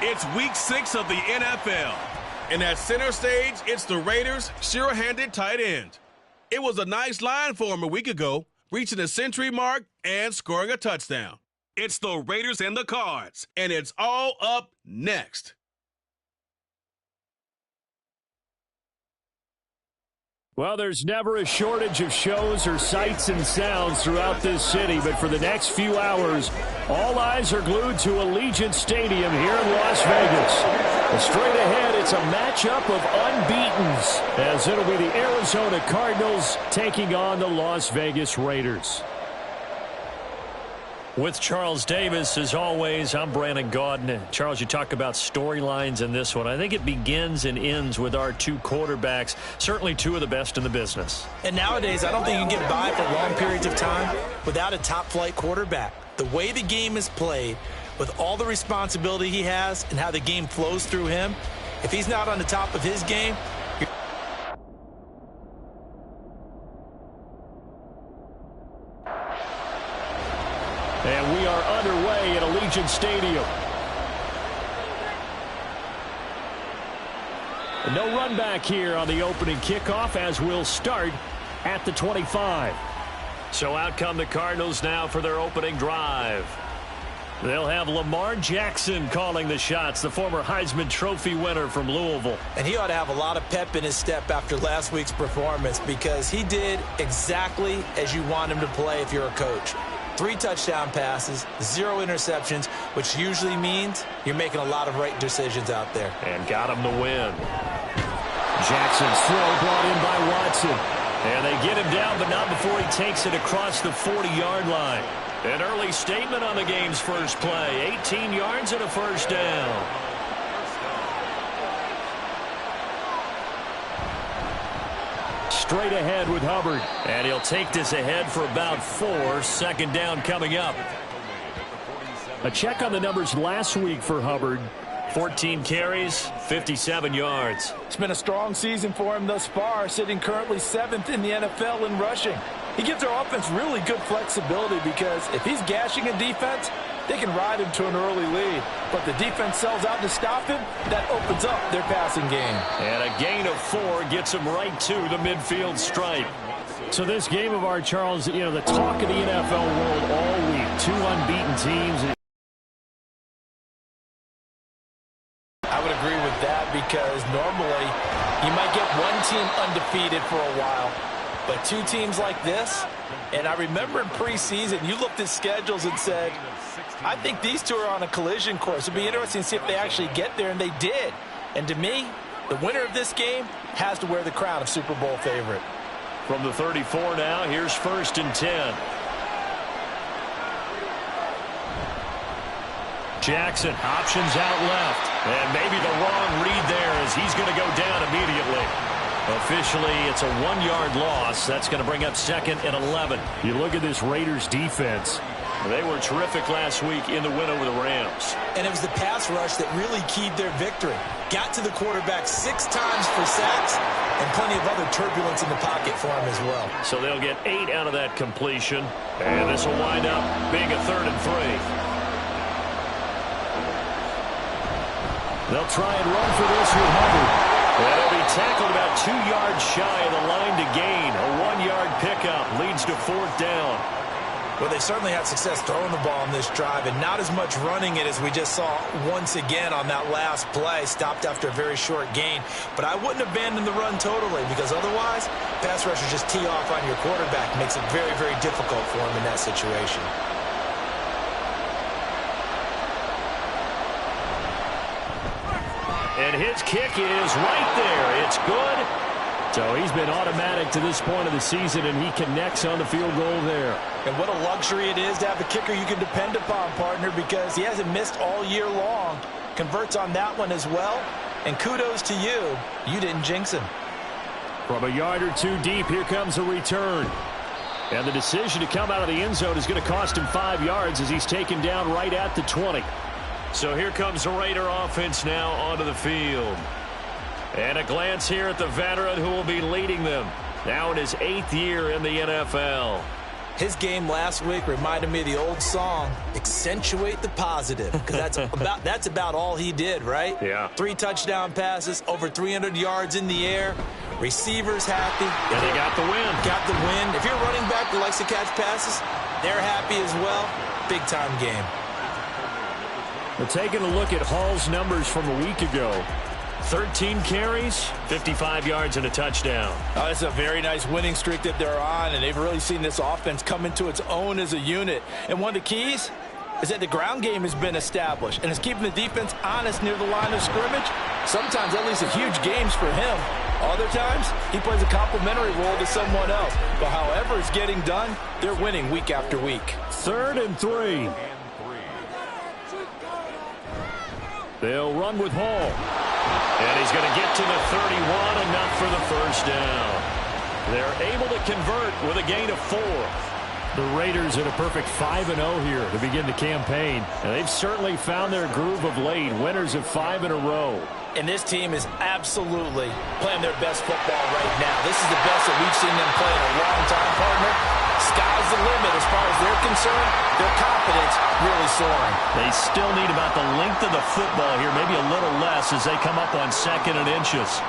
It's week 6 of the NFL. And at center stage, it's the Raiders' sure-handed tight end. It was a nice line for him a week ago, reaching the century mark and scoring a touchdown. It's the Raiders and the Cards, and it's all up next. Well, there's never a shortage of shows or sights and sounds throughout this city, but for the next few hours, all eyes are glued to Allegiant Stadium here in Las Vegas. And straight ahead, it's a matchup of unbeatens, as it'll be the Arizona Cardinals taking on the Las Vegas Raiders. With Charles Davis, as always, I'm Brandon Gaudin. Charles, you talk about storylines in this one. I think it begins and ends with our two quarterbacks, certainly two of the best in the business. And nowadays, I don't think you can get by for long periods of time without a top-flight quarterback. The way the game is played, with all the responsibility he has and how the game flows through him, if he's not on the top of his game, and we are underway at Allegiant Stadium. No run back here on the opening kickoff, as we'll start at the 25. So out come the Cardinals now for their opening drive. They'll have Lamar Jackson calling the shots, the former Heisman Trophy winner from Louisville. And he ought to have a lot of pep in his step after last week's performance, because he did exactly as you want him to play if you're a coach. 3 touchdown passes, 0 interceptions, which usually means you're making a lot of right decisions out there. And got him the win. Jackson's throw brought in by Watson. And they get him down, but not before he takes it across the 40-yard line. An early statement on the game's first play. 18 yards and a first down. Straight ahead with Hubbard. And he'll take this ahead for about 4. Second down coming up. A check on the numbers last week for Hubbard. 14 carries, 57 yards. It's been a strong season for him thus far, sitting currently 7th in the NFL in rushing. He gives their offense really good flexibility, because if he's gashing a defense, they can ride him to an early lead. But the defense sells out to stop him, that opens up their passing game. And a gain of 4 gets him right to the midfield stripe. So this game of our, Charles, you know, the talk of the NFL world all week. 2 unbeaten teams. I would agree with that, because normally you might get one team undefeated for a while, but 2 teams like this, and I remember in preseason you looked at schedules and said, I think these 2 are on a collision course. It'd be interesting to see if they actually get there, and they did. And to me, the winner of this game has to wear the crown of Super Bowl favorite. From the 34 now, here's 1st and 10. Jackson options out left. And maybe the wrong read there, as he's going to go down immediately. Officially, it's a 1-yard loss. That's going to bring up 2nd and 11. You look at this Raiders defense. They were terrific last week in the win over the Rams. And it was the pass rush that really keyed their victory. Got to the quarterback 6 times for sacks, and plenty of other turbulence in the pocket for him as well. So they'll get 8 out of that completion. And this will wind up being a 3rd and 3. They'll try and run for this with Hubbard. And he'll be tackled about 2 yards shy of the line to gain. A 1-yard pickup leads to 4th down. Well, they certainly had success throwing the ball on this drive, and not as much running it as we just saw once again on that last play. Stopped after a very short gain. But I wouldn't abandon the run totally, because otherwise, pass rushers just tee off on your quarterback. Makes it very, very difficult for him in that situation. And his kick is right there. It's good. So he's been automatic to this point of the season, and he connects on the field goal there. And what a luxury it is to have a kicker you can depend upon, partner, because he hasn't missed all year long. Converts on that one as well. And kudos to you. You didn't jinx him. From a yard or 2 deep, here comes a return. And the decision to come out of the end zone is going to cost him 5 yards, as he's taken down right at the 20. So here comes the Raider offense now onto the field. And a glance here at the veteran who will be leading them. Now in his 8th year in the NFL. His game last week reminded me of the old song, accentuate the positive, because that's about all he did, right? Yeah. 3 touchdown passes, over 300 yards in the air, receivers happy. And they got the win. Got the win. If you're a running back that likes to catch passes, they're happy as well. Big-time game. We're taking a look at Hall's numbers from a week ago. 13 carries, 55 yards, and a touchdown. Oh, it's a very nice winning streak that they're on, and they've really seen this offense come into its own as a unit. And one of the keys is that the ground game has been established, and it's keeping the defense honest near the line of scrimmage. Sometimes that leads to huge games for him. Other times, he plays a complementary role to someone else. But however it's getting done, they're winning week after week. 3rd and 3. They'll run with Hall. And he's going to get to the 31, enough for the first down. They're able to convert with a gain of 4. The Raiders at a perfect 5-0 here to begin the campaign. And they've certainly found their groove of late. Winners of 5 in a row. And this team is absolutely playing their best football right now. This is the best that we've seen them play in a long time, partner. Sky's the limit as far as they're concerned. Their confidence really soaring. They still need about the length of the football here, maybe a little less as they come up on 2nd and inches.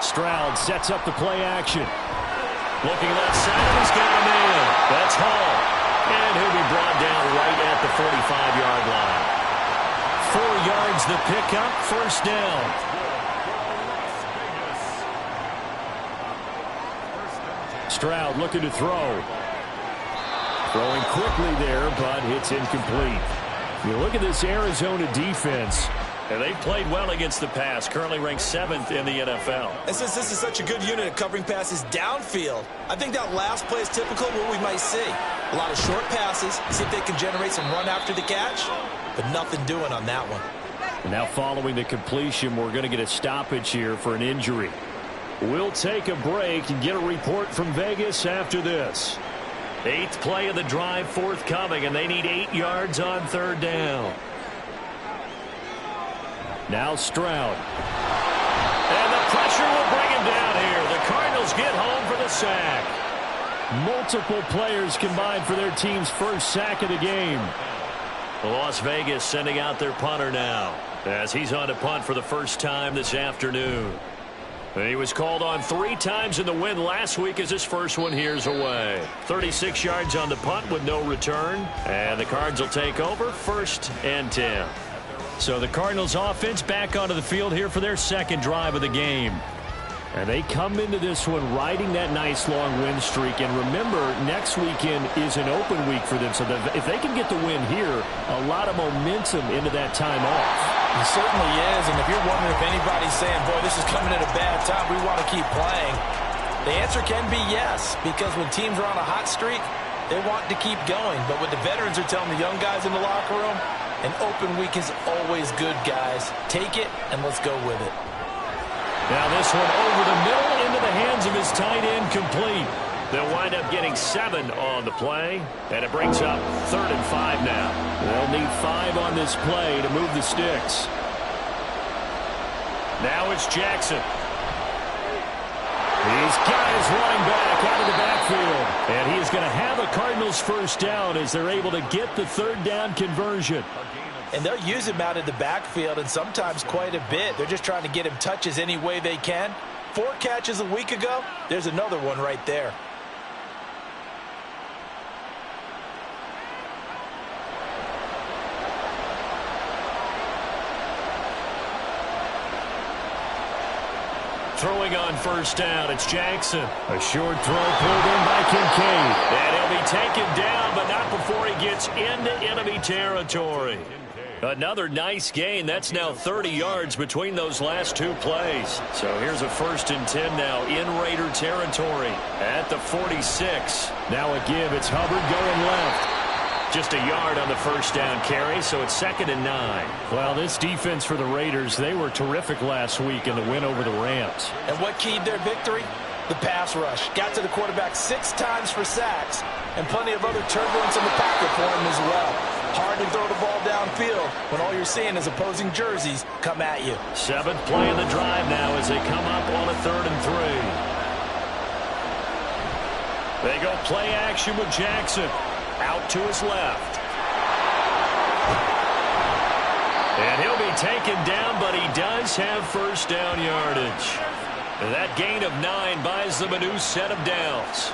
Stroud sets up the play action. Looking left side, he's got a man. That's Hall. And he'll be brought down right at the 45-yard line. 4 yards the pickup, first down. Stroud looking to throw. Throwing quickly there, but it's incomplete. You look at this Arizona defense, and they've played well against the pass, currently ranked 7th in the NFL. And since this is such a good unit at covering passes downfield, I think that last play is typical of what we might see. A lot of short passes, see if they can generate some run after the catch, but nothing doing on that one. And now following the completion, we're going to get a stoppage here for an injury. We'll take a break and get a report from Vegas after this. 8th play of the drive forthcoming, and they need 8 yards on 3rd down. Now Stroud. And the pressure will bring him down here. The Cardinals get home for the sack. Multiple players combined for their team's first sack of the game. Las Vegas sending out their punter now as he's on to punt for the first time this afternoon. And he was called on 3 times in the win last week as his first one here's away. 36 yards on the punt with no return. And the Cards will take over 1st and 10. So the Cardinals offense back onto the field here for their 2nd drive of the game. And they come into this one riding that nice long win streak. And remember, next weekend is an open week for them. So if they can get the win here, a lot of momentum into that time off. It certainly is, and if you're wondering if anybody's saying, boy, this is coming at a bad time, we want to keep playing, the answer can be yes, because when teams are on a hot streak, they want to keep going. But what the veterans are telling the young guys in the locker room, an open week is always good, guys. Take it, and let's go with it. Now this one over the middle into the hands of his tight end, complete. They'll wind up getting 7 on the play, and it brings up 3rd and 5 now. They'll need 5 on this play to move the sticks. Now it's Jackson. He's got his running back out of the backfield, and he is going to have a Cardinals first down as they're able to get the 3rd down conversion. And they'll use him out of the backfield, and sometimes quite a bit. They're just trying to get him touches any way they can. 4 catches a week ago, there's another one right there. Throwing on first down, it's Jackson. A short throw pulled in by Kincaid. And he'll be taken down, but not before he gets into enemy territory. Another nice gain. That's now 30 yards between those last 2 plays. So here's a 1st and 10 now in Raider territory at the 46. Now a give. It's Hubbard going left. Just a yard on the first down carry, so it's 2nd and 9. Well, this defense for the Raiders, they were terrific last week in the win over the Rams. And what keyed their victory? The pass rush. Got to the quarterback 6 times for sacks, and plenty of other turbulence in the pocket for him as well. Hard to throw the ball downfield when all you're seeing is opposing jerseys come at you. 7th play of the drive now as they come up on a 3rd and 3. They go play action with Jackson. Out to his left. And he'll be taken down, but he does have first down yardage. That gain of 9 buys them a new set of downs.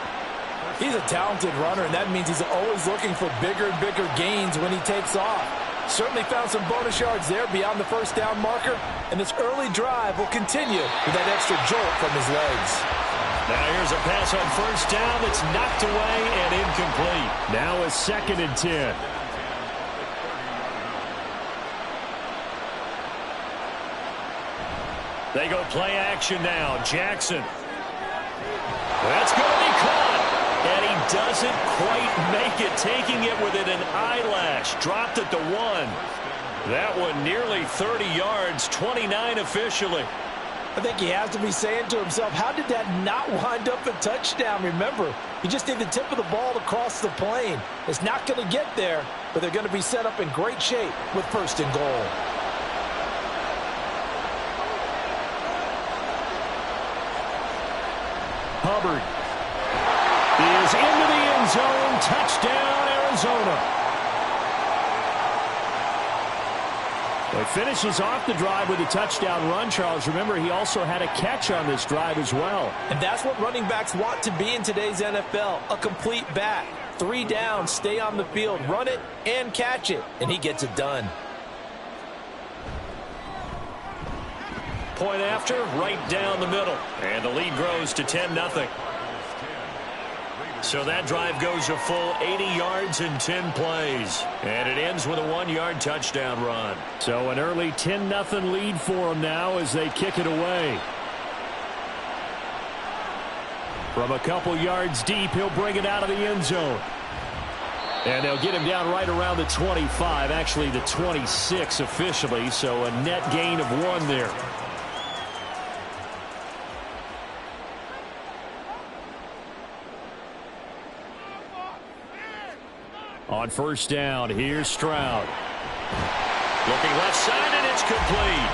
He's a talented runner, and that means he's always looking for bigger and bigger gains when he takes off. Certainly found some bonus yards there beyond the first down marker, and this early drive will continue with that extra jolt from his legs. Now here's a pass on first down that's knocked away and incomplete. Now a 2nd and 10. They go play action now. Jackson. That's going to be caught. And he doesn't quite make it, taking it within an eyelash. Dropped at the 1. That one nearly 30 yards, 29 officially. I think he has to be saying to himself, how did that not wind up a touchdown? Remember, you just need the tip of the ball to cross the plane. It's not going to get there, but they're going to be set up in great shape with 1st and goal. Hubbard is into the end zone. Touchdown, Arizona. He finishes off the drive with a touchdown run, Charles. Remember, he also had a catch on this drive as well. And that's what running backs want to be in today's NFL, a complete back. 3 downs, stay on the field, run it, and catch it. And he gets it done. Point after, right down the middle. And the lead grows to 10-0. So that drive goes a full 80 yards in 10 plays. And it ends with a 1-yard touchdown run. So an early 10-0 lead for them now as they kick it away. From a couple yards deep, he'll bring it out of the end zone. And they'll get him down right around the 25, actually the 26 officially. So a net gain of 1 there. On first down, here's Stroud. Looking left side, and it's complete.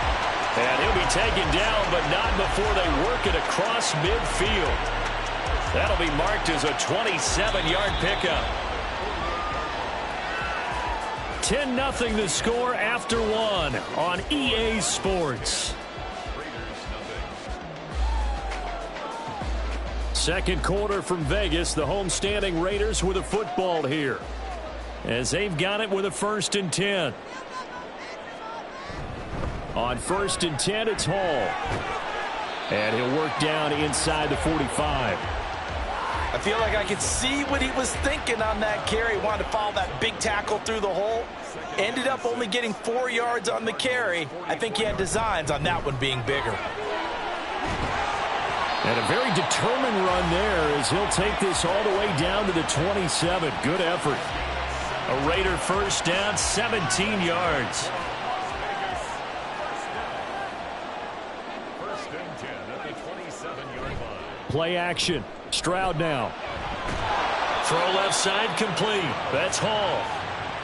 And he'll be taken down, but not before they work it across midfield. That'll be marked as a 27-yard pickup. 10-0 the score after 1 on EA Sports. Second quarter from Vegas, the homestanding Raiders with a football here, as they've got it with a 1st and 10. On 1st and 10, it's Hall. And he'll work down inside the 45. I feel like I could see what he was thinking on that carry. Wanted to follow that big tackle through the hole. Ended up only getting 4 yards on the carry. I think he had designs on that one being bigger. And a very determined run there as he'll take this all the way down to the 27. Good effort. A Raider first down, 17 yards. 1st and 10 at the 27-yard line. Play action. Stroud now. Throw left side complete. That's Hall.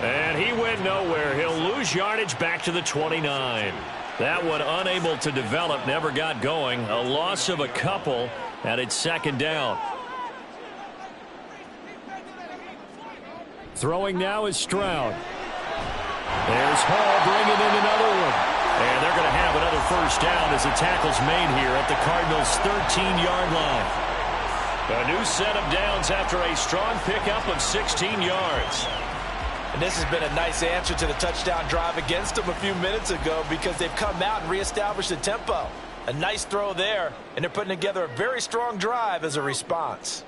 And he went nowhere. He'll lose yardage back to the 29. That one unable to develop, never got going. A loss of a couple, and it's 2nd down. Throwing now is Stroud. There's Hall bringing in another one. And they're going to have another first down as the tackle's made here at the Cardinals' 13-yard line. A new set of downs after a strong pickup of 16 yards. And this has been a nice answer to the touchdown drive against them a few minutes ago because they've come out and reestablished the tempo. A nice throw there, and they're putting together a very strong drive as a response.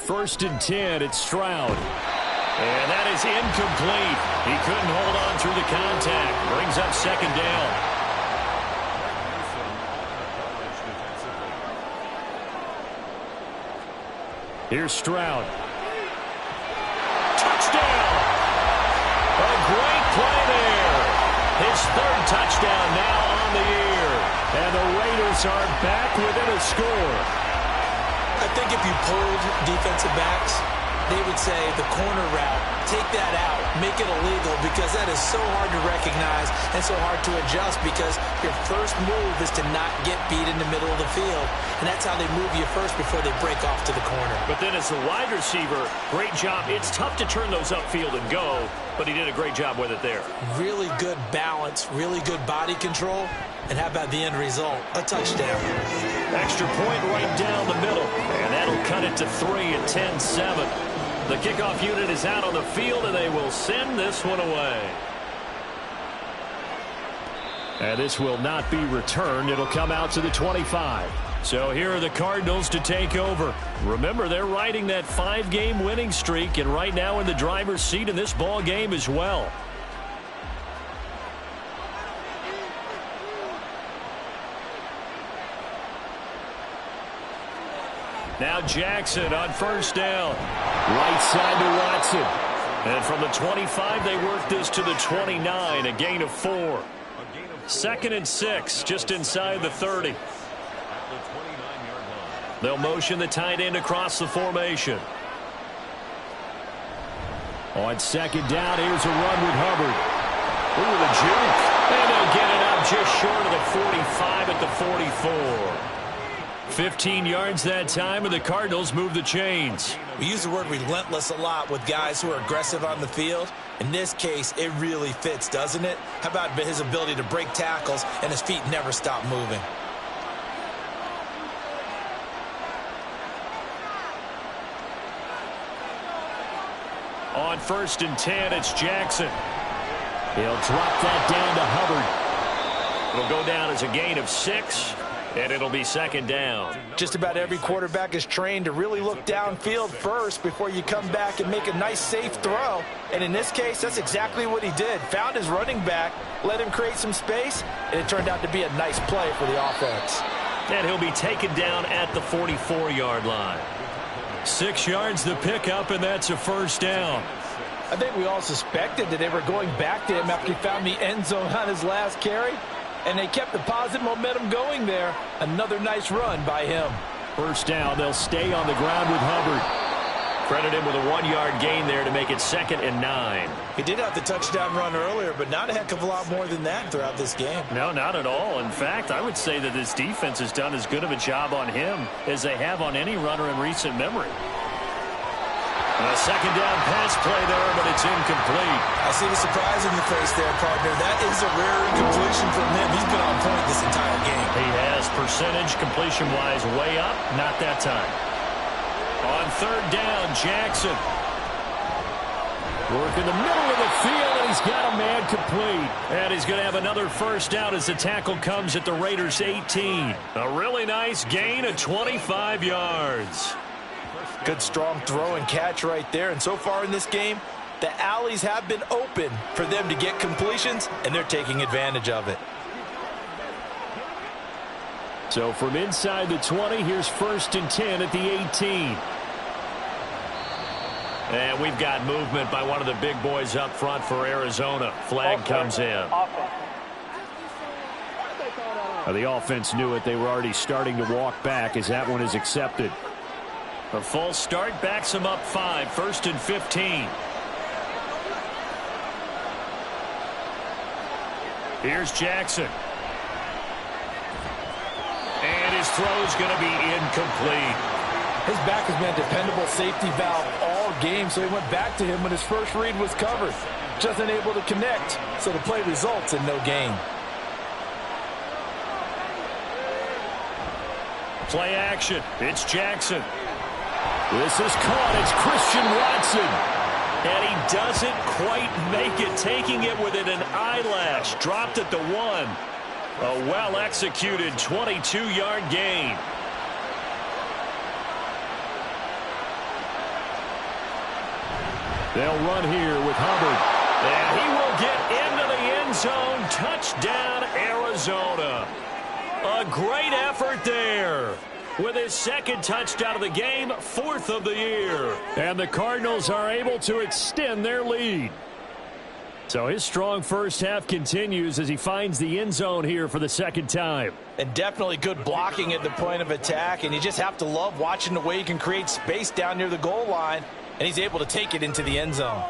1st and 10, it's Stroud. And that is incomplete. He couldn't hold on through the contact. Brings up 2nd down. Here's Stroud. Touchdown! A great play there. His 3rd touchdown now on the year. And the Raiders are back within a score. I think if you pulled defensive backs, they would say the corner route, take that out, make it illegal, because that is so hard to recognize and so hard to adjust, because your first move is to not get beat in the middle of the field. And that's how they move you first before they break off to the corner. But then as a wide receiver, great job. It's tough to turn those upfield and go, but he did a great job with it there. Really good balance, really good body control. And how about the end result? A touchdown. Extra point right down the middle. And that'll cut it to 3 at 10-7. The kickoff unit is out on the field, and they will send this one away. And this will not be returned. It'll come out to the 25. So here are the Cardinals to take over. Remember, they're riding that 5-game winning streak, and right now in the driver's seat in this ball game as well. Now Jackson on first down. Right side to Watson. And from the 25, they work this to the 29, a gain of 4. 2nd and 6, just inside the 30. They'll motion the tight end across the formation. On 2nd down, here's a run with Hubbard. Ooh, the juke. And they'll get it up just short of the 45 at the 44. 15 yards that time, and the Cardinals move the chains. We use the word relentless a lot with guys who are aggressive on the field. In this case, it really fits, doesn't it? How about his ability to break tackles and his feet never stop moving? On 1st and 10, it's Jackson. He'll drop that down to Hubbard. It'll go down as a gain of 6. And it'll be 2nd down. Just about every quarterback is trained to really look downfield first before you come back and make a nice, safe throw. And in this case, that's exactly what he did. Found his running back, let him create some space, and it turned out to be a nice play for the offense. And he'll be taken down at the 44-yard line. 6 yards the pickup, and that's a 1st down. I think we all suspected that they were going back to him after he found the end zone on his last carry. And they kept the positive momentum going there. Another nice run by him. 1st down, they'll stay on the ground with Hubbard. Credit him with a 1-yard gain there to make it 2nd and 9. He did have the touchdown run earlier, but not a heck of a lot more than that throughout this game. No, not at all. In fact, I would say that this defense has done as good of a job on him as they have on any runner in recent memory. A 2nd down pass play there, but it's incomplete. I see the surprise in your face there, partner. That is a rare incompletion from him. He's been on point this entire game. He has, percentage completion-wise way up, not that time. On 3rd down, Jackson. Work in the middle of the field, and he's got a man complete. And he's going to have another 1st down as the tackle comes at the Raiders' 18. A really nice gain of 25 yards. Good strong throw and catch right there. And so far in this game, the alleys have been open for them to get completions, and they're taking advantage of it. So from inside the 20, here's 1st and 10 at the 18. And we've got movement by one of the big boys up front for Arizona. Flag comes in. The offense knew it. They were already starting to walk back as that one is accepted. A false start backs him up 5. 1st and 15. Here's Jackson. And his throw is going to be incomplete. His back has been a dependable safety valve all game, so he went back to him when his first read was covered. Just unable to connect, so the play results in no gain. Play action. It's Jackson. This is caught. It's Christian Watson. And he doesn't quite make it, taking it within an eyelash. Dropped at the 1. A well-executed 22-yard gain. They'll run here with Hubbard. And he will get into the end zone. Touchdown, Arizona. A great effort there. With his 2nd touchdown of the game, 4th of the year. And the Cardinals are able to extend their lead. So his strong first half continues as he finds the end zone here for the 2nd time. And definitely good blocking at the point of attack. And you just have to love watching the way he can create space down near the goal line and he's able to take it into the end zone.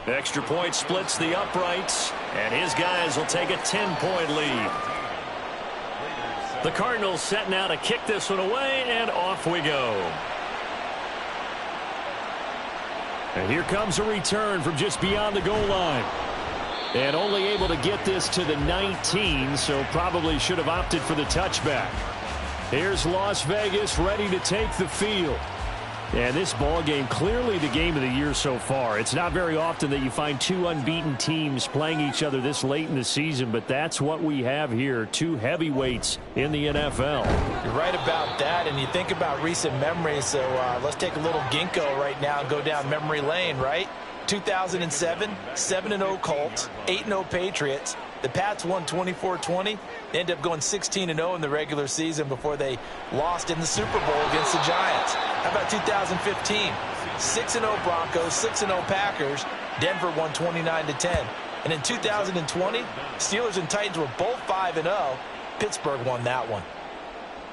Extra point splits the uprights, and his guys will take a 10-point lead. The Cardinals set now to kick this one away, and off we go. And here comes a return from just beyond the goal line. And only able to get this to the 19, so probably should have opted for the touchback. Here's Las Vegas ready to take the field. And this ball game, clearly the game of the year so far. It's not very often that you find two unbeaten teams playing each other this late in the season, but that's what we have here, two heavyweights in the NFL. You're right about that, and you think about recent memories, so let's take a little ginkgo right now and go down memory lane, right? 2007, 7-0 Colts, 8-0 Patriots. The Pats won 24-20. They ended up going 16-0 in the regular season before they lost in the Super Bowl against the Giants. How about 2015? 6-0 Broncos, 6-0 Packers. Denver won 29-10. And in 2020, Steelers and Titans were both 5-0. Pittsburgh won that one.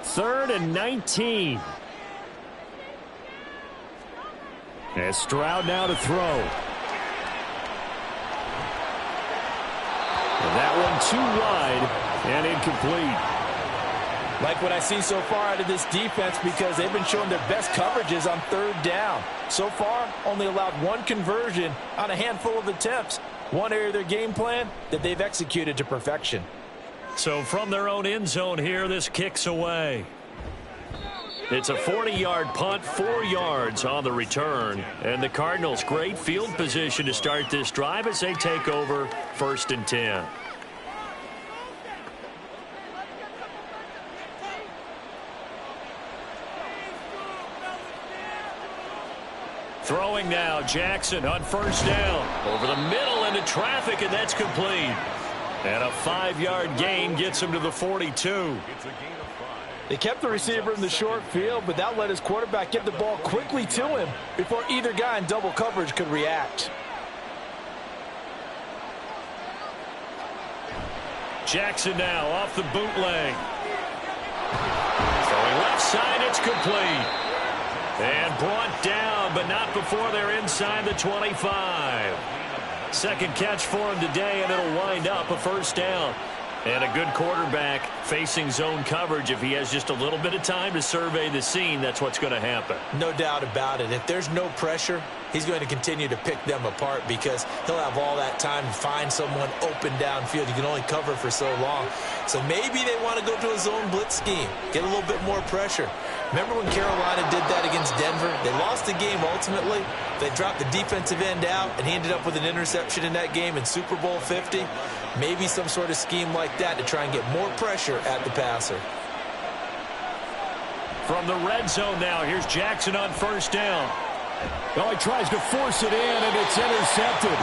3rd and 19. And Stroud now to throw. And that one too wide and incomplete. Like what I see so far out of this defense, because they've been showing their best coverages on 3rd down. So far, only allowed one conversion on a handful of attempts. One area of their game plan that they've executed to perfection. So from their own end zone here, this kicks away. It's a 40-yard punt, 4 yards on the return. And the Cardinals, great field position to start this drive as they take over 1st and 10. Throwing now, Jackson on 1st down. Over the middle into traffic, and that's complete. And a 5-yard gain gets him to the 42. They kept the receiver in the short field, but that let his quarterback get the ball quickly to him before either guy in double coverage could react. Jackson now off the bootleg. Throwing left side, it's complete. And brought down, but not before they're inside the 25. Second catch for him today, and it'll wind up a 1st down. And a good quarterback facing zone coverage. If he has just a little bit of time to survey the scene, that's what's going to happen. No doubt about it. If there's no pressure, he's going to continue to pick them apart because he'll have all that time to find someone open downfield. You can only cover for so long. So maybe they want to go to a zone blitz scheme, get a little bit more pressure. Remember when Carolina did that against Denver? They lost the game ultimately. They dropped the defensive end out, and he ended up with an interception in that game in Super Bowl 50. Maybe some sort of scheme like that to try and get more pressure at the passer. From the red zone now, here's Jackson on 1st down. Oh, he tries to force it in, and it's intercepted.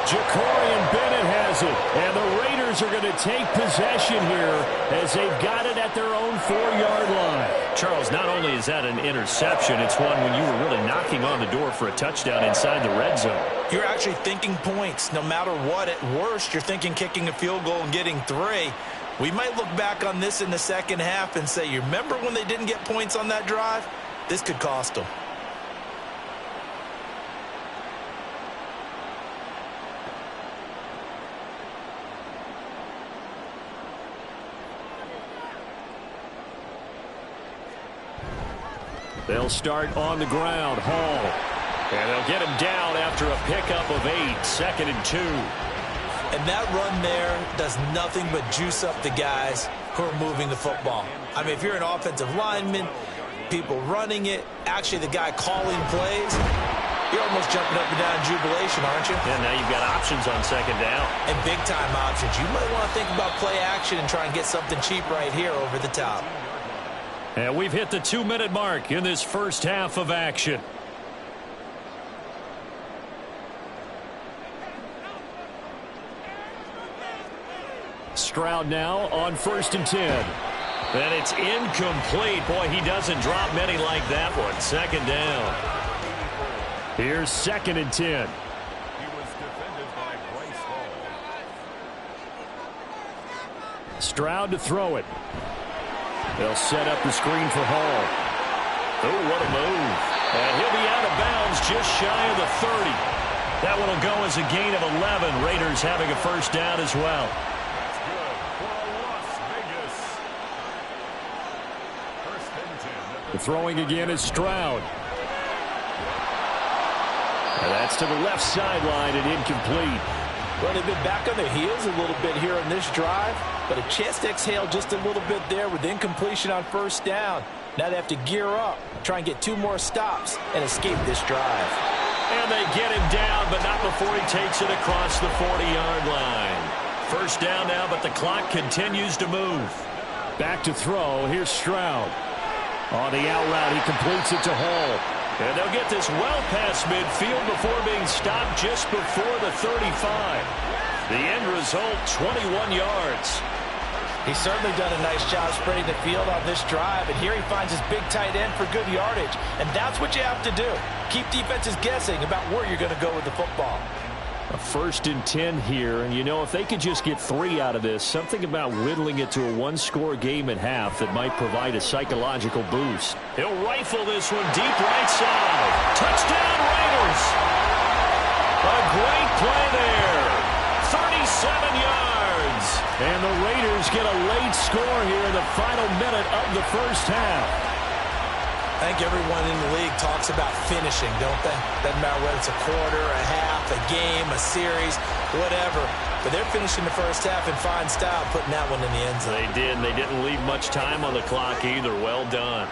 Ja'Cory Bennett has it, and the Raiders are going to take possession here as they've got it at their own 4-yard line. Charles, not only is that an interception, it's one when you were really knocking on the door for a touchdown inside the red zone. You're actually thinking points. No matter what, at worst, you're thinking kicking a field goal and getting 3. We might look back on this in the second half and say, you remember when they didn't get points on that drive? This could cost them. They'll start on the ground. Hall. And they'll get him down after a pickup of 8. 2nd and 2. And that run there does nothing but juice up the guys who are moving the football. I mean, if you're an offensive lineman, people running it, actually the guy calling plays, you're almost jumping up and down in jubilation, aren't you? And now you've got options on 2nd down. And big-time options. You might want to think about play action and try and get something cheap right here over the top. And we've hit the 2-minute mark in this first half of action. Stroud now on 1st and 10. And it's incomplete. Boy, he doesn't drop many like that one. 2nd down. Here's 2nd and 10. He was defended by Bryce Hall. Stroud to throw it. They'll set up the screen for Hall. Oh, what a move. And he'll be out of bounds just shy of the 30. That one will go as a gain of 11. Raiders having a first down as well. That's good for Las Vegas. First and 10. The throwing again is Stroud. And that's to the left sideline and incomplete. Well, they've been back on their heels a little bit here in this drive, but a chance to exhale just a little bit there with incompletion on first down. Now they have to gear up, try and get 2 more stops, and escape this drive. And they get him down, but not before he takes it across the 40-yard line. First down now, but the clock continues to move. Back to throw. Here's Stroud. On the out route, he completes it to Hall. And they'll get this well past midfield before being stopped just before the 35. The end result, 21 yards. He's certainly done a nice job spreading the field on this drive, and here he finds his big tight end for good yardage. And that's what you have to do. Keep defenses guessing about where you're going to go with the football. A 1st and 10 here, and you know, if they could just get 3 out of this, something about whittling it to a 1-score game at half that might provide a psychological boost. He'll rifle this one deep right side. Touchdown Raiders! A great play there. 37 yards. And the Raiders get a late score here in the final minute of the first half. I think everyone in the league talks about finishing, don't they? Doesn't matter whether it's a quarter, a half, a game, a series, whatever. But they're finishing the first half in fine style, putting that one in the end zone. They did, and they didn't leave much time on the clock either. Well done.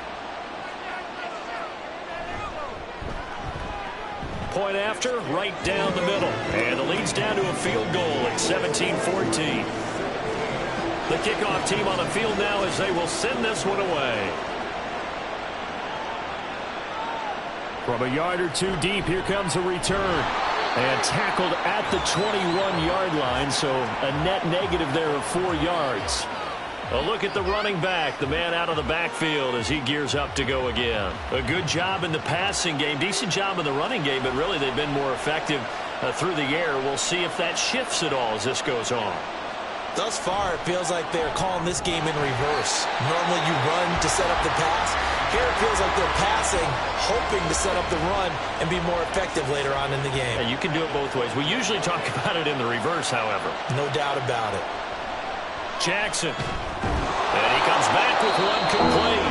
Point after, right down the middle. And the lead's down to a field goal at 17-14. The kickoff team on the field now as they will send this one away. From a yard or 2 deep, here comes a return. And tackled at the 21-yard line, so a net negative there of 4 yards. A look at the running back, the man out of the backfield as he gears up to go again. A good job in the passing game, decent job in the running game, but really they've been more effective through the air. We'll see if that shifts at all as this goes on. Thus far, it feels like they're calling this game in reverse. Normally you run to set up the pass. Here it feels like they're passing, hoping to set up the run and be more effective later on in the game. Yeah, you can do it both ways. We usually talk about it in the reverse, however. No doubt about it. Jackson. And he comes back with one complete.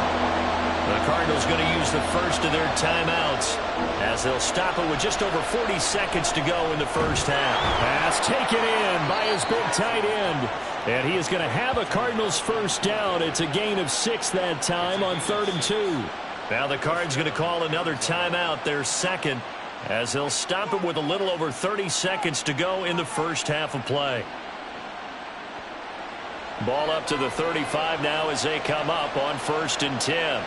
The Cardinals going to use the first of their timeouts as they'll stop it with just over 40 seconds to go in the first half. Pass taken in by his big tight end. And he is going to have a Cardinals first down. It's a gain of 6 that time on 3rd and 2. Now the Cards going to call another timeout, their second, as they'll stop it with a little over 30 seconds to go in the first half of play. Ball up to the 35 now as they come up on 1st and 10.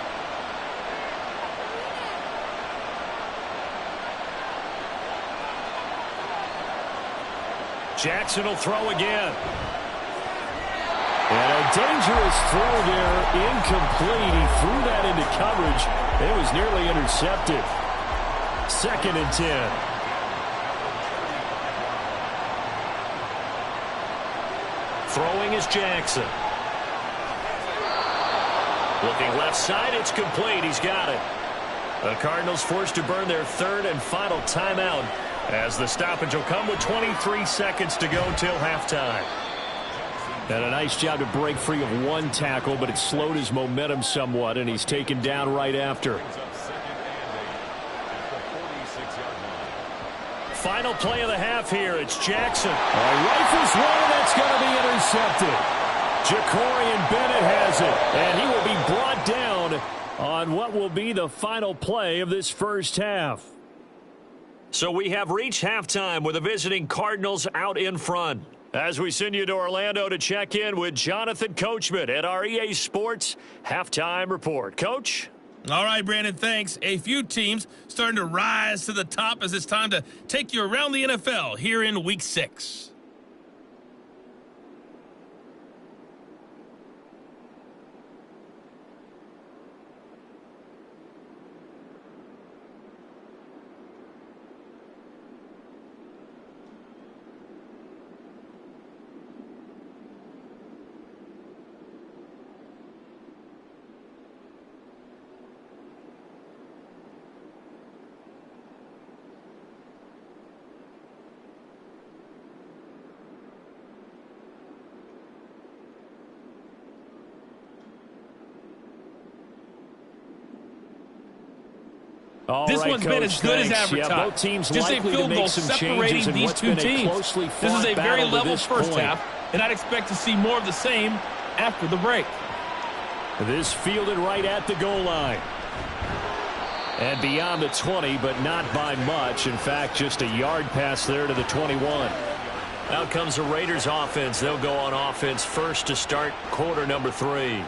Jackson will throw again. And a dangerous throw there, incomplete. He threw that into coverage. It was nearly intercepted. 2nd and 10. Throwing is Jackson. Looking left side, it's complete. He's got it. The Cardinals forced to burn their 3rd and final timeout as the stoppage will come with 23 seconds to go till halftime. And a nice job to break free of 1 tackle, but it slowed his momentum somewhat, and he's taken down right after. Final play of the half here. It's Jackson. Rifles one, and that's going to be intercepted. Jacorian Bennett has it, and he will be brought down on what will be the final play of this first half. So we have reached halftime with the visiting Cardinals out in front. As we send you to Orlando to check in with Jonathan Coachman at our EA Sports Halftime Report. Coach? All right, Brandon, thanks. A few teams starting to rise to the top as it's time to take you around the NFL here in Week 6. This one's been as good as advertised. Yeah, both teams just a likely field to goal make some separating changes in these what's two been a teams. closely This is fought a very battle to level this first point. half, and I'd expect to see more of the same after the break. This fielded right at the goal line. And beyond the 20, but not by much. In fact, just a yard pass there to the 21. Out comes the Raiders offense. They'll go on offense first to start quarter number 3.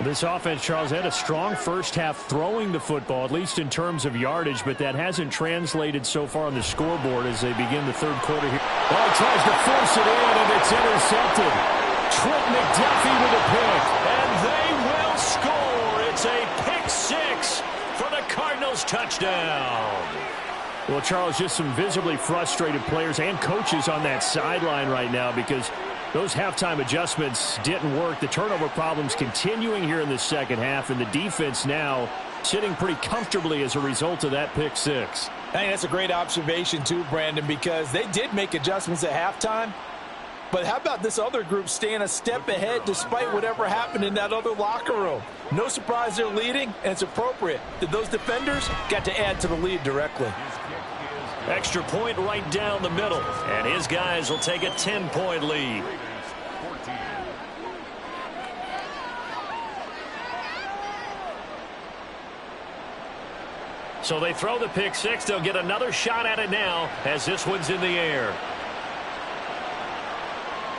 This offense, Charles, had a strong first half throwing the football, at least in terms of yardage, but that hasn't translated so far on the scoreboard as they begin the third quarter here. Oh, tries to force it in, and it's intercepted. Trent McDuffie with a pick, and they will score. It's a pick 6 for the Cardinals touchdown. Well, Charles, just some visibly frustrated players and coaches on that sideline right now because those halftime adjustments didn't work. The turnover problems continuing here in the second half, and the defense now sitting pretty comfortably as a result of that pick 6. I think that's a great observation too, Brandon, because they did make adjustments at halftime. But how about this other group staying a step ahead despite whatever happened in that other locker room? No surprise they're leading, and it's appropriate that those defenders got to add to the lead directly. Extra point right down the middle, and his guys will take a 10-point lead. So they throw the pick 6. They'll get another shot at it now as this one's in the air.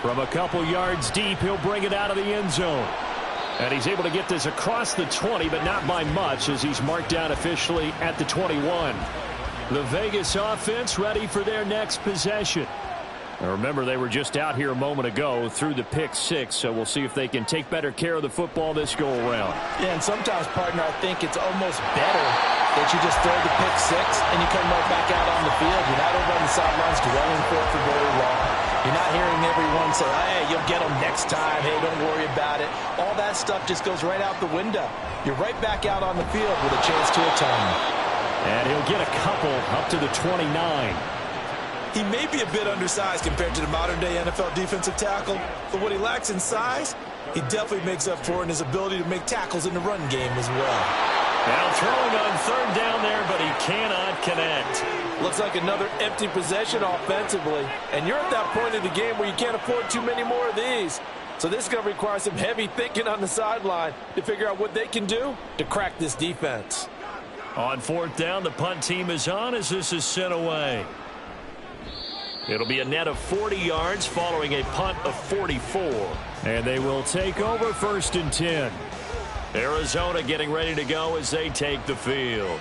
From a couple yards deep, he'll bring it out of the end zone. And he's able to get this across the 20, but not by much as he's marked down officially at the 21. The Vegas offense ready for their next possession. Now remember, they were just out here a moment ago through the pick 6, so we'll see if they can take better care of the football this go-around. Yeah, and sometimes, partner, I think it's almost better that you just throw the pick 6 and you come right back out on the field. You're not over on the sidelines dwelling for it for very long. You're not hearing everyone say, hey, you'll get them next time. Hey, don't worry about it. All that stuff just goes right out the window. You're right back out on the field with a chance to atone. And he'll get a couple up to the 29. He may be a bit undersized compared to the modern-day NFL defensive tackle, but what he lacks in size, he definitely makes up for in his ability to make tackles in the run game as well. Now throwing on third down there, but he cannot connect. Looks like another empty possession offensively, and you're at that point in the game where you can't afford too many more of these. So this is going to require some heavy thinking on the sideline to figure out what they can do to crack this defense. On fourth down, the punt team is on as this is sent away. It'll be a net of 40 yards following a punt of 44. And they will take over 1st and 10. Arizona getting ready to go as they take the field.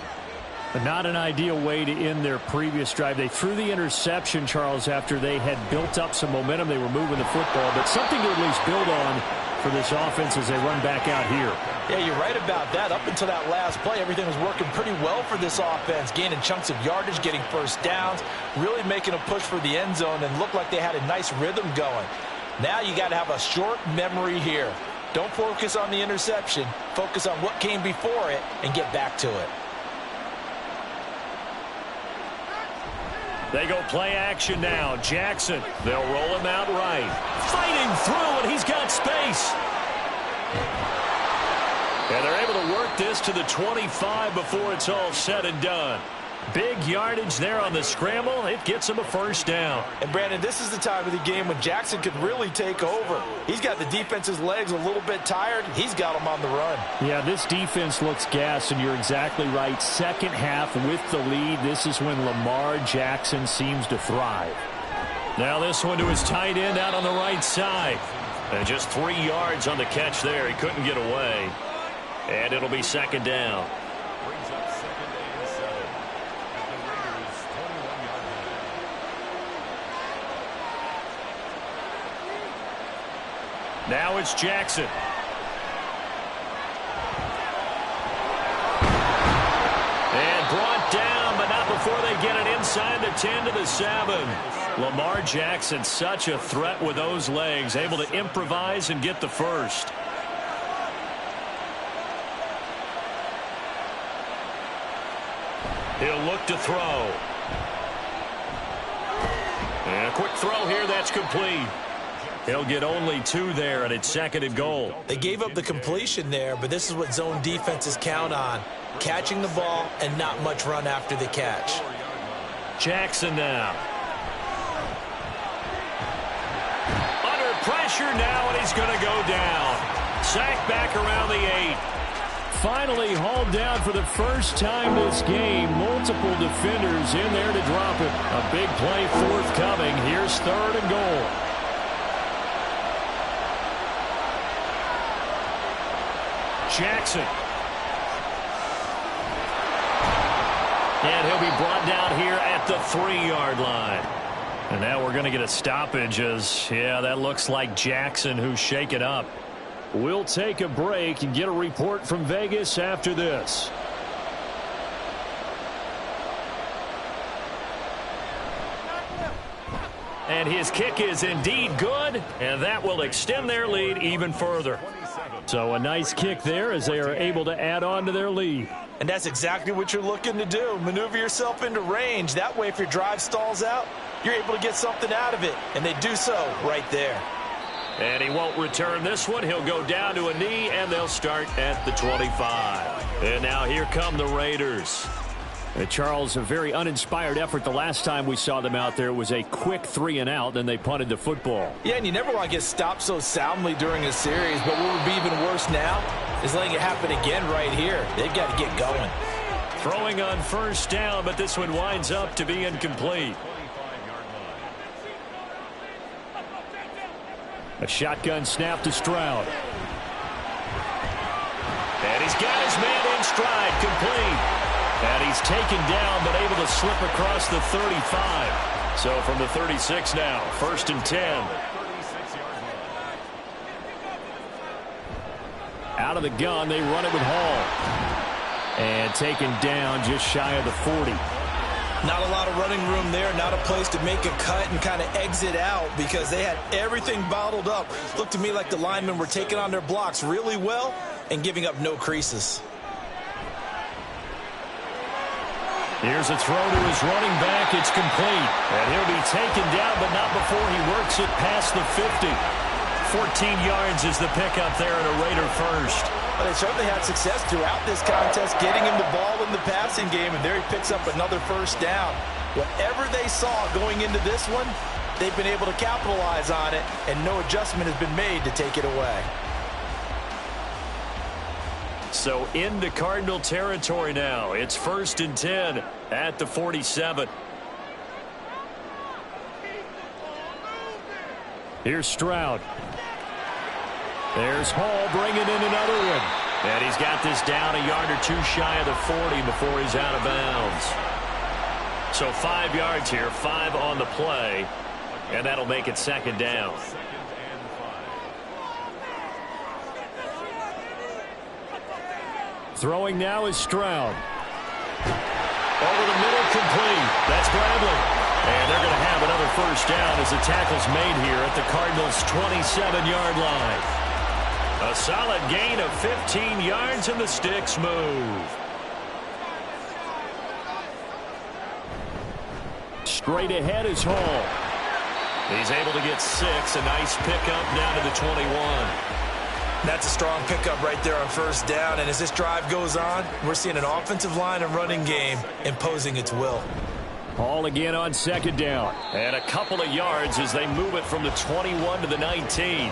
But not an ideal way to end their previous drive. They threw the interception, Charles, after they had built up some momentum. They were moving the football, but something to at least build on for this offense as they run back out here. Yeah, you're right about that. Up until that last play, everything was working pretty well for this offense, gaining chunks of yardage, getting first downs, really making a push for the end zone, and looked like they had a nice rhythm going. Now you got to have a short memory here. Don't focus on the interception. Focus on what came before it and get back to it. They go play action now. Jackson, they'll roll him out right. Fighting through, and he's got space. And they're able to work this to the 25 before it's all said and done. Big yardage there on the scramble. It gets him a first down. And, Brandon, this is the time of the game when Jackson could really take over. He's got the defense's legs a little bit tired. He's got them on the run. Yeah, this defense looks gassed, and you're exactly right. Second half with the lead, this is when Lamar Jackson seems to thrive. Now this one to his tight end out on the right side. And just 3 yards on the catch there. He couldn't get away. And it'll be second down. Brings up 2nd and 7 at the Raiders' 21-yard line. Now it's Jackson. And brought down, but not before they get it inside the 10 to the 7. Lamar Jackson, such a threat with those legs, able to improvise and get the first. He'll look to throw. And a quick throw here, that's complete. He'll get only 2 there, and it's 2nd and goal. They gave up the completion there, but this is what zone defenses count on. catching the ball and not much run after the catch. Jackson now. Under pressure now, and he's going to go down. Sacked back around the 8. Finally hauled down for the first time this game. Multiple defenders in there to drop it. A big play forthcoming. Here's 3rd and goal. Jackson. And he'll be brought down here at the 3-yard line. And now we're going to get a stoppage as, yeah, that looks like Jackson who's shaken up. We'll take a break and get a report from Vegas after this. And his kick is indeed good, and that will extend their lead even further. So a nice kick there as they are able to add on to their lead. And that's exactly what you're looking to do. Maneuver yourself into range. That way, if your drive stalls out, you're able to get something out of it. And they do so right there. And he won't return this one. He'll go down to a knee, and they'll start at the 25. And now here come the Raiders. Charles, a very uninspired effort. The last time we saw them out there was a quick 3-and-out, then they punted the football. Yeah, and you never want to get stopped so soundly during a series, but what would be even worse now is letting it happen again right here. They've got to get going. Throwing on 1st down, but this one winds up to be incomplete. A shotgun snap to Stroud. And he's got his man in stride, complete. And he's taken down, but able to slip across the 35. So from the 36 now, 1st and 10. Out of the gun, they run it with Hall. And taken down just shy of the 40. Not a lot of running room there, not a place to make a cut and kind of exit out because they had everything bottled up. Looked to me like the linemen were taking on their blocks really well and giving up no creases. Here's a throw to his running back. It's complete. And he'll be taken down, but not before he works it past the 50. 14 yards is the pickup there and a Raider first. But they certainly had success throughout this contest, getting him the ball in the passing game, and there he picks up another 1st down. Whatever they saw going into this one, they've been able to capitalize on it, and no adjustment has been made to take it away. So into Cardinal territory now. It's 1st and 10 at the 47. Here's Stroud. There's Hall bringing in another one. And he's got this down a yard or 2 shy of the 40 before he's out of bounds. So 5 yards here, 5 on the play. And that'll make it 2nd down. Throwing now is Stroud. Over the middle, complete. That's Bradley. And they're going to have another 1st down as the tackle's made here at the Cardinals' 27-yard line. A solid gain of 15 yards, and the sticks move. Straight ahead is Hall. He's able to get 6. A nice pickup down to the 21. That's a strong pickup right there on 1st down, and as this drive goes on, we're seeing an offensive line and running game imposing its will. Hall again on 2nd down. And a couple of yards as they move it from the 21 to the 19.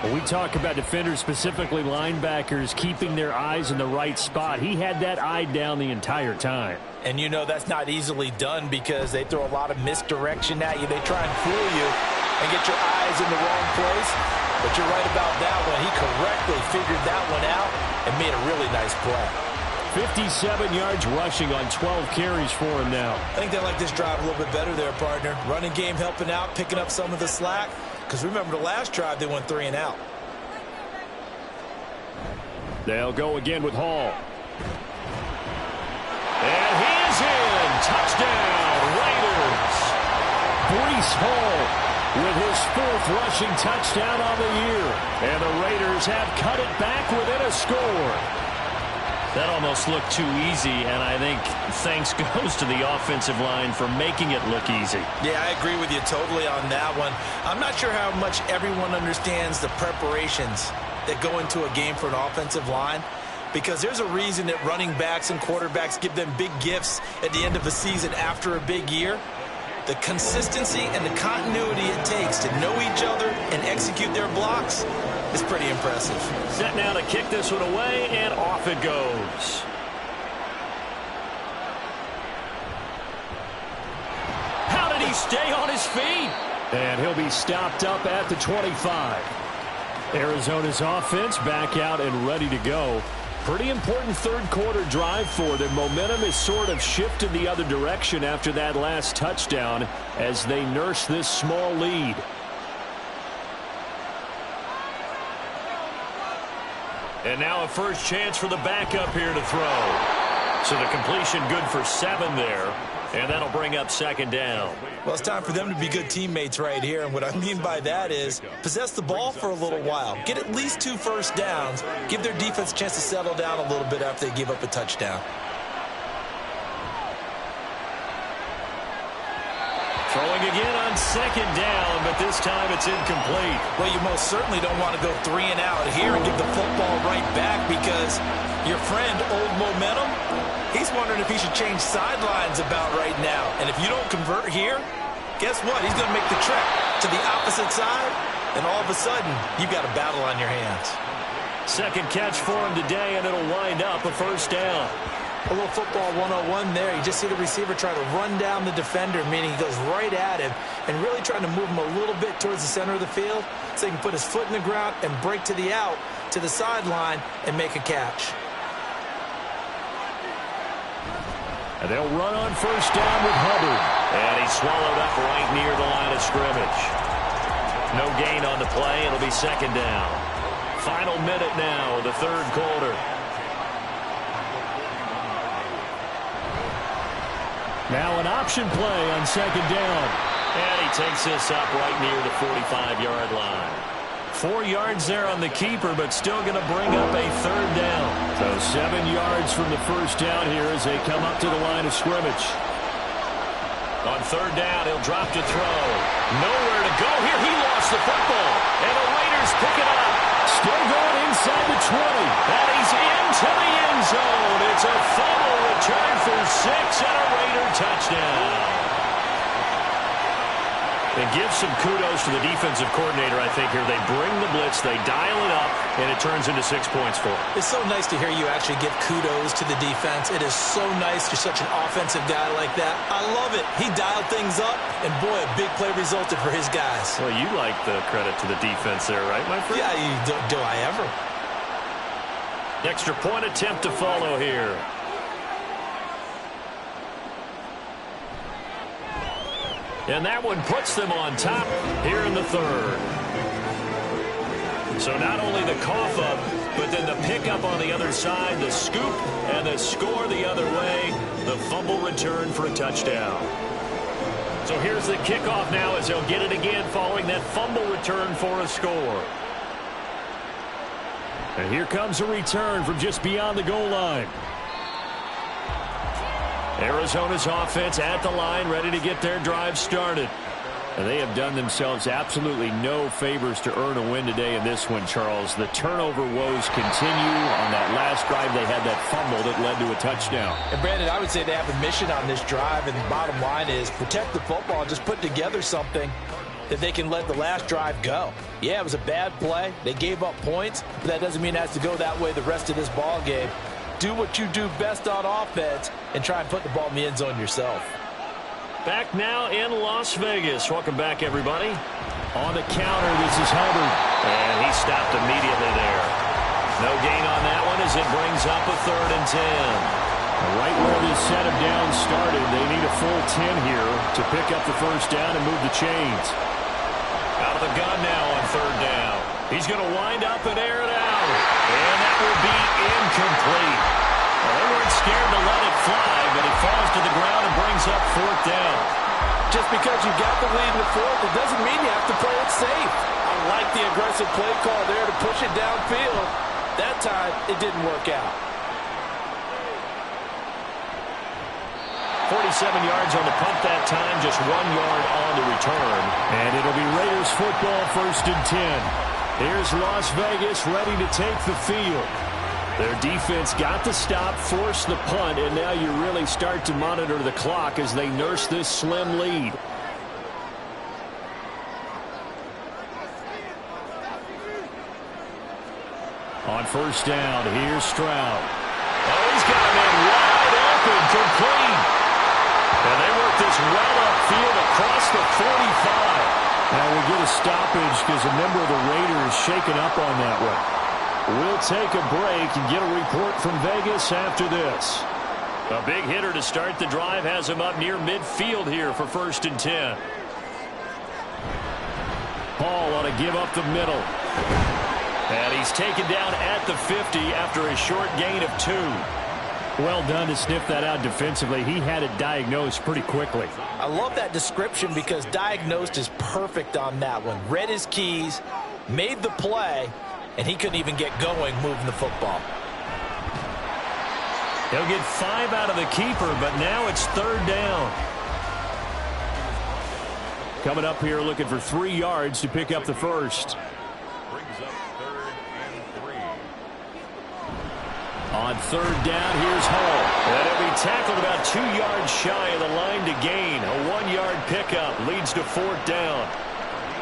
When we talk about defenders, specifically linebackers, keeping their eyes in the right spot, he had that eye down the entire time. And you know that's not easily done because they throw a lot of misdirection at you. They try and fool you and get your eyes in the wrong place. But you're right about that one. He correctly figured that one out and made a really nice play. 57 yards rushing on 12 carries for him now. I think they like this drive a little bit better there, partner. Running game helping out, picking up some of the slack. Because remember the last drive, they went 3-and-out. They'll go again with Hall. And he is in. Touchdown, Raiders. Breece Hall with his 4th rushing touchdown on the year. And the Raiders have cut it back within a score. That almost looked too easy, and I think thanks goes to the offensive line for making it look easy. Yeah, I agree with you totally on that one. I'm not sure how much everyone understands the preparations that go into a game for an offensive line, because there's a reason that running backs and quarterbacks give them big gifts at the end of a season after a big year. The consistency and the continuity it takes to know each other and execute their blocks is pretty impressive. Set now to kick this one away, and off it goes. How did he stay on his feet? And he'll be stopped up at the 25. Arizona's offense back out and ready to go. Pretty important third quarter drive for them. Momentum is sort of shifted the other direction after that last touchdown as they nurse this small lead. And now a first chance for the backup here to throw. So the completion good for 7 there. And that'll bring up second down. Well, it's time for them to be good teammates right here. And what I mean by that is possess the ball for a little while. Get at least 2 first downs. Give their defense a chance to settle down a little bit after they give up a touchdown. Throwing again on second down, but this time it's incomplete. Well, you most certainly don't want to go 3 and out here and give the football right back because your friend, Old Momentum, he's wondering if he should change sidelines about right now. And if you don't convert here, guess what? He's going to make the trek to the opposite side, and all of a sudden, you've got a battle on your hands. Second catch for him today, and it'll wind up a first down. A little football 101 there. You just see the receiver try to run down the defender, meaning he goes right at him and really trying to move him a little bit towards the center of the field so he can put his foot in the ground and break to the out, to the sideline, and make a catch. And they'll run on first down with Hubbard. And he's swallowed up right near the line of scrimmage. No gain on the play. It'll be second down. Final minute now of the third quarter. Now an option play on second down. And he takes this up right near the 45-yard line. 4 yards there on the keeper, but still going to bring up a third down. So 7 yards from the first down here as they come up to the line of scrimmage. On third down, he'll drop to throw. Nowhere to go here. He lost the football. And the Raiders pick it up. Still going inside the 20. And he's into the end zone. It's a fumble return for 6 and a Raider touchdown. And give some kudos to the defensive coordinator, I think, here. They bring the blitz, they dial it up, and it turns into 6 points for them. It's so nice to hear you actually give kudos to the defense. It is so nice you're such an offensive guy like that. I love it. He dialed things up, and boy, a big play resulted for his guys. Well, you like the credit to the defense there, right, my friend? Yeah, do I ever? Extra point attempt to follow here. And that one puts them on top here in the third. So not only the cough up, but then the pickup on the other side, the scoop, and the score the other way, the fumble return for a touchdown. So here's the kickoff now as they'll get it again following that fumble return for a score. And here comes a return from just beyond the goal line. Arizona's offense at the line, ready to get their drive started. And they have done themselves absolutely no favors to earn a win today in this one, Charles. The turnover woes continue. On that last drive, they had that fumble that led to a touchdown. And, Brandon, I would say they have a mission on this drive, and the bottom line is protect the football, just put together something that they can let the last drive go. Yeah, it was a bad play. They gave up points, but that doesn't mean it has to go that way the rest of this ball game. Do what you do best on offense and try and put the ball in the end zone yourself. Back now in Las Vegas. Welcome back, everybody. On the counter, this is Hubbard. And he stopped immediately there. No gain on that one as it brings up a 3rd and 10. Right where this set of downs started, they need a full 10 here to pick up the first down and move the chains. Out of the gun now on 3rd down. He's going to wind up and air it out. And that will be incomplete. Well, they weren't scared to let it fly, but it falls to the ground and brings up 4th down. Just because you got the lead in the 4th, it doesn't mean you have to play it safe. I like the aggressive play call there to push it downfield. That time, it didn't work out. 47 yards on the punt that time, just 1 yard on the return. And it'll be Raiders football, 1st and 10. Here's Las Vegas ready to take the field. Their defense got the stop, forced the punt, and now you really start to monitor the clock as they nurse this slim lead. On first down, here's Stroud. Oh, he's got a man wide open, complete. And they work this well upfield across the 45. Now we get a stoppage because a member of the Raiders shaken up on that one. We'll take a break and get a report from Vegas after this. A big hitter to start the drive has him up near midfield here for 1st and 10. Hall ought to give up the middle. And he's taken down at the 50 after a short gain of 2. Well done to sniff that out defensively. He had it diagnosed pretty quickly. I love that description because diagnosed is perfect on that one. Read his keys, made the play, and he couldn't even get going moving the football. He'll get 5 out of the keeper, but now it's 3rd down. Coming up here looking for 3 yards to pick up the first. Brings up 3rd and 3. On 3rd down, here's Hall. And he'll be tackled about 2 yards shy of the line to gain. A 1-yard pickup leads to 4th down.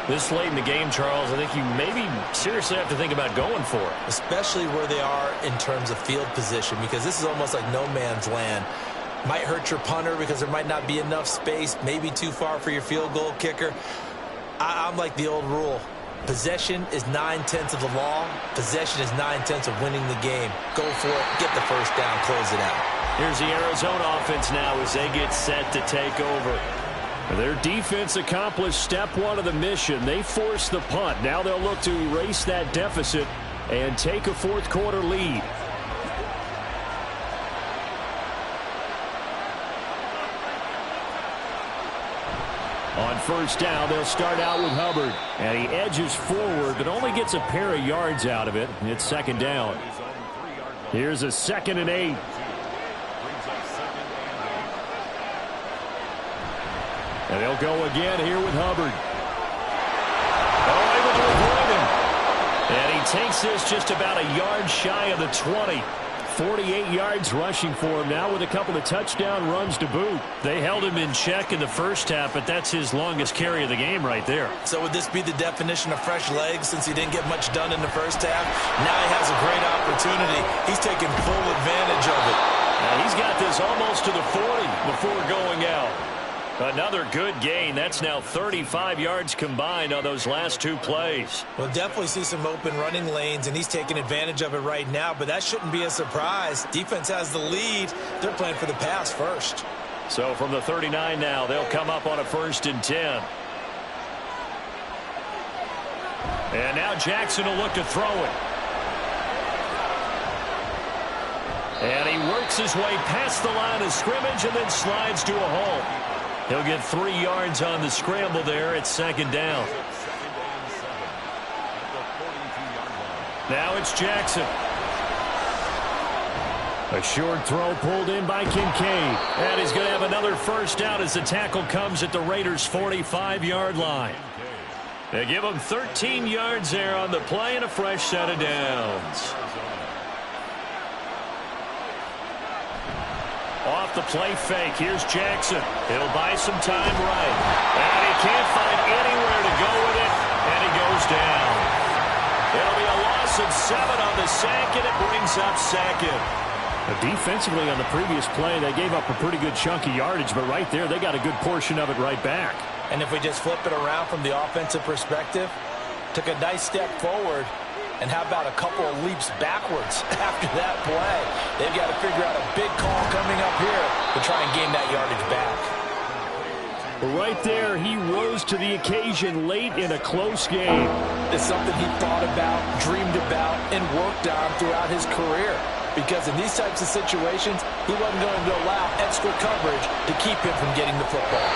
This late in the game, Charles, I think you maybe seriously have to think about going for it. Especially where they are in terms of field position, because this is almost like no man's land. Might hurt your punter because there might not be enough space, maybe too far for your field goal kicker. I'm like the old rule. Possession is 9/10 of the law. Possession is 9/10 of winning the game. Go for it. Get the first down. Close it out. Here's the Arizona offense now as they get set to take over. Their defense accomplished step 1 of the mission. They forced the punt. Now they'll look to erase that deficit and take a 4th quarter lead. On first down, they'll start out with Hubbard. And he edges forward, but only gets a pair of yards out of it. It's 2nd down. Here's a 2nd and 8. And they'll go again here with Hubbard. Oh, able to avoid him. And he takes this just about a yard shy of the 20. 48 yards rushing for him now with a couple of touchdown runs to boot. They held him in check in the first half, but that's his longest carry of the game right there. So would this be the definition of fresh legs since he didn't get much done in the first half? Now he has a great opportunity. He's taking full advantage of it. Now he's got this almost to the 40 before going out. Another good gain. That's now 35 yards combined on those last 2 plays. We'll definitely see some open running lanes, and he's taking advantage of it right now, but that shouldn't be a surprise. Defense has the lead. They're playing for the pass first. So from the 39 now, they'll come up on a 1st and 10. And now Jackson will look to throw it. And he works his way past the line of scrimmage and then slides to a hole. He'll get 3 yards on the scramble there at 2nd down. Now it's Jackson. A short throw pulled in by Kincaid. And he's going to have another first down as the tackle comes at the Raiders' 45-yard line. They give him 13 yards there on the play and a fresh set of downs. Off the play fake. Here's Jackson. He'll buy some time right. And he can't find anywhere to go with it. And he goes down. It'll be a loss of 7 on the sack, and it brings up 2nd. Defensively on the previous play, they gave up a pretty good chunk of yardage, but right there, they got a good portion of it right back. And if we just flip it around from the offensive perspective, took a nice step forward, and how about a couple of leaps backwards after that play? They've got to figure out a big call coming up here to try and gain that yardage back. Right there, he rose to the occasion late in a close game. It's something he thought about, dreamed about, and worked on throughout his career. Because in these types of situations, he wasn't going to allow extra coverage to keep him from getting the football.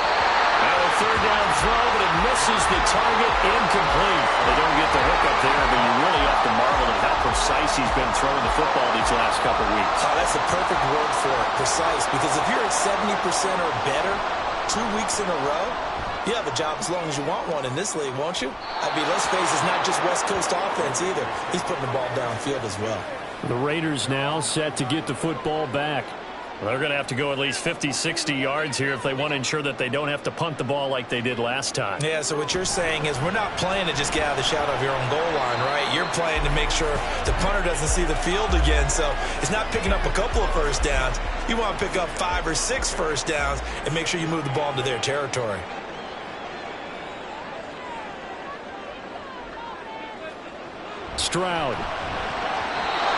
Now a 3rd down throw, but it misses the target, incomplete. They don't get the hook up there, but you really have to marvel at how precise he's been throwing the football these last couple weeks. Oh, that's the perfect word for it, precise. Because if you're at 70% or better 2 weeks in a row, you have a job as long as you want one in this league, won't you? I mean, let's face it, it's not just West Coast offense either. He's putting the ball downfield as well. The Raiders now set to get the football back. They're going to have to go at least 50, 60 yards here if they want to ensure that they don't have to punt the ball like they did last time. Yeah, so what you're saying is we're not playing to just get out of the shadow of your own goal line, right? You're playing to make sure the punter doesn't see the field again. So it's not picking up a couple of first downs. You want to pick up 5 or 6 first downs and make sure you move the ball into their territory. Stroud.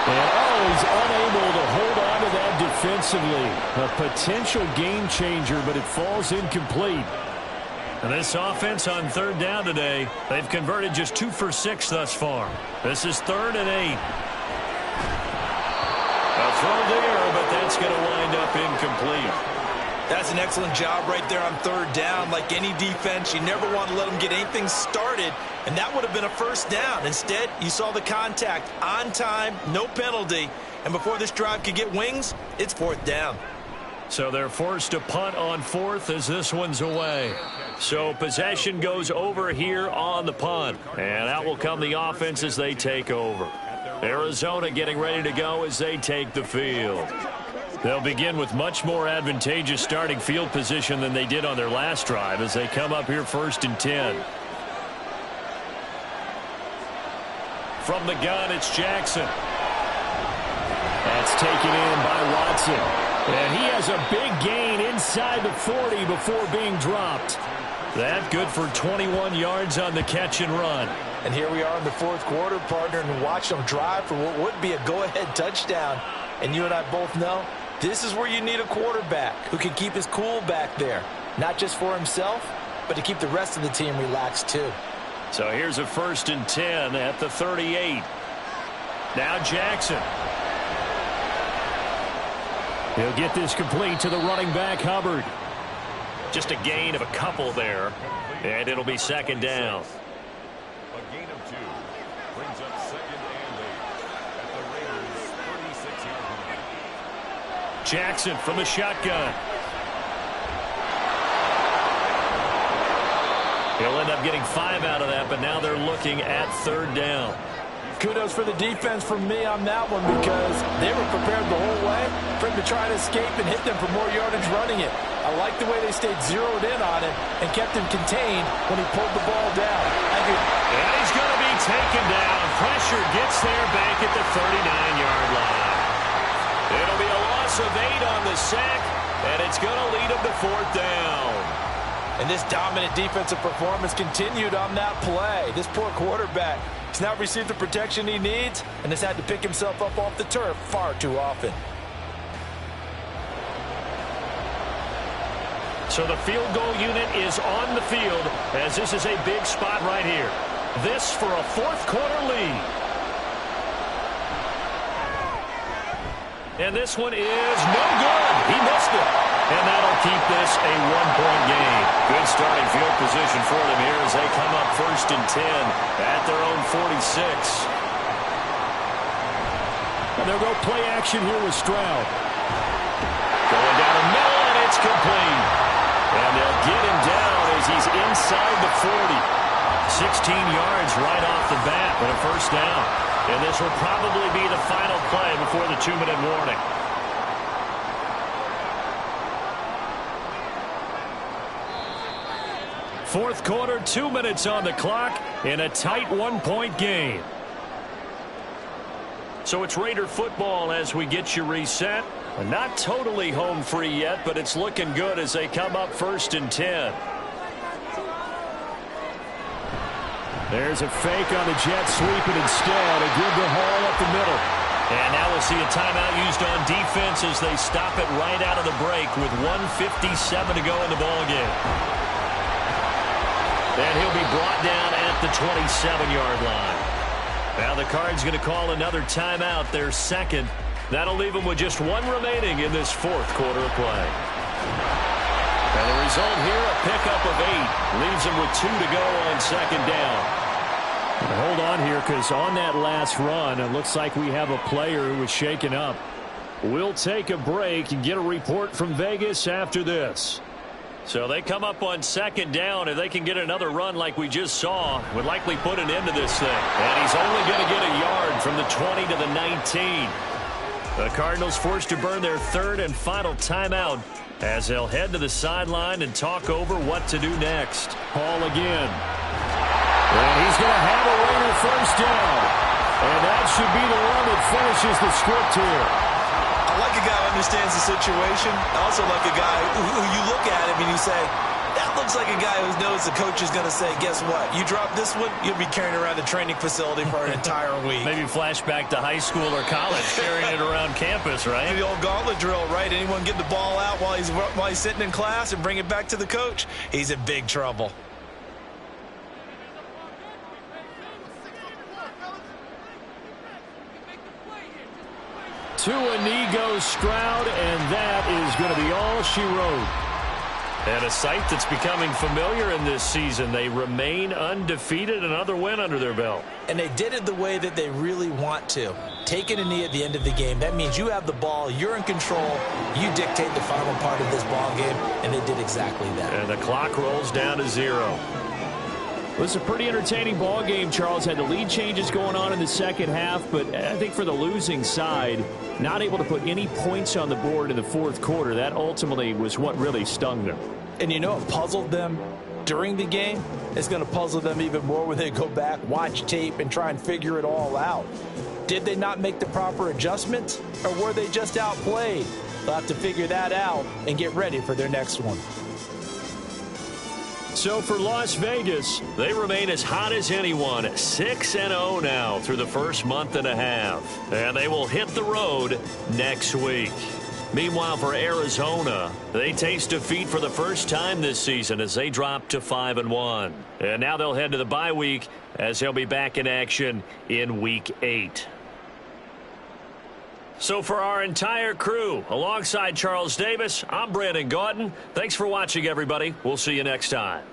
And, he's unable to hold on to that defensively. A potential game changer, but it falls incomplete. And this offense on third down today, they've converted just 2 for 6 thus far. This is 3rd and 8. A throw there, but that's going to wind up incomplete. That's an excellent job right there on third down. Like any defense, you never want to let them get anything started, and that would have been a first down. Instead, you saw the contact on time, no penalty, and before this drive could get wings, it's 4th down. So they're forced to punt on 4th as this one's away. So possession goes over here on the punt, and out will come the offense as they take over. Arizona getting ready to go as they take the field. They'll begin with much more advantageous starting field position than they did on their last drive as they come up here 1st and 10. From the gun, it's Jackson. That's taken in by Watson. And he has a big gain inside the 40 before being dropped. That good for 21 yards on the catch and run. And here we are in the 4th quarter, partner, and watch them drive for what would be a go-ahead touchdown. And you and I both know this is where you need a quarterback who can keep his cool back there. Not just for himself, but to keep the rest of the team relaxed too. So here's a 1st and 10 at the 38. Now Jackson. He'll get this complete to the running back, Hubbard. Just a gain of a couple there, and it'll be 2nd down. A gain of 2 brings up 2nd and 8 at the Raiders' 36-yard line. Jackson from the shotgun. He'll end up getting 5 out of that, but now they're looking at 3rd down. Kudos for the defense from me on that one because they were prepared the whole way for him to try to escape and hit them for more yardage running it. I like the way they stayed zeroed in on it and kept him contained when he pulled the ball down. And he's going to be taken down. Pressure gets there back at the 39-yard line. It'll be a loss of 8 on the sack, and it's going to lead him to 4th down. And this dominant defensive performance continued on that play. This poor quarterback has not received the protection he needs and has had to pick himself up off the turf far too often. So the field goal unit is on the field as this is a big spot right here. This for a 4th quarter lead. And this one is no good. He missed it. And that'll keep this a 1-point game. Good starting field position for them here as they come up 1st and 10 at their own 46. And they'll go play action here with Stroud. Going down the middle, and it's complete. And they'll get him down as he's inside the 40. 16 yards right off the bat, but a 1st down. And this will probably be the final play before the 2-minute warning. Fourth quarter, 2 minutes on the clock in a tight 1-point game. So it's Raider football as we get you reset. Not totally home free yet, but it's looking good as they come up 1st and 10. There's a fake on the jet sweep, and instead a good to Hall up the middle. And now we'll see a timeout used on defense as they stop it right out of the break with 1:57 to go in the ballgame. And he'll be brought down at the 27-yard line. Now the Cards going to call another timeout, their 2nd. That'll leave them with just 1 remaining in this 4th quarter of play. And the result here, a pickup of 8. Leaves them with 2 to go on 2nd down. Hold on here, because on that last run, it looks like we have a player who was shaken up. We'll take a break and get a report from Vegas after this. So they come up on second down. If they can get another run like we just saw, would likely put an end to this thing. And he's only going to get a yard from the 20 to the 19. The Cardinals forced to burn their third and final timeout as they'll head to the sideline and talk over what to do next. Ball again. And he's going to have a Raider first down. And that should be the one that finishes the script here. I like a guy who understands the situation. I also like a guy who you look at him and you say, that looks like a guy who knows the coach is going to say, guess what? You drop this one, you'll be carrying around the training facility for an entire week. Maybe flashback to high school or college, carrying it around campus, right? The old gauntlet drill, right? Anyone get the ball out while he's sitting in class and bring it back to the coach? He's in big trouble. To a knee goes Stroud, and that is going to be all she wrote. And a sight that's becoming familiar in this season. They remain undefeated, another win under their belt. And they did it the way that they really want to. Taking a knee at the end of the game, that means you have the ball, you're in control, you dictate the final part of this ball game, and they did exactly that. And the clock rolls down to 0. It was a pretty entertaining ball game. Charles had the lead changes going on in the second half, but I think for the losing side, not able to put any points on the board in the fourth quarter, that ultimately was what really stung them. And you know what puzzled them during the game? It's going to puzzle them even more when they go back, watch tape, and try and figure it all out. Did they not make the proper adjustments, or were they just outplayed? They'll have to figure that out and get ready for their next one. So for Las Vegas, they remain as hot as anyone, 6-0 now through the first month and a half. And they will hit the road next week. Meanwhile, for Arizona, they taste defeat for the first time this season as they drop to 5-1. And now they'll head to the bye week as they'll be back in action in Week 8. So for our entire crew, alongside Charles Davis, I'm Brandon Gaudin. Thanks for watching, everybody. We'll see you next time.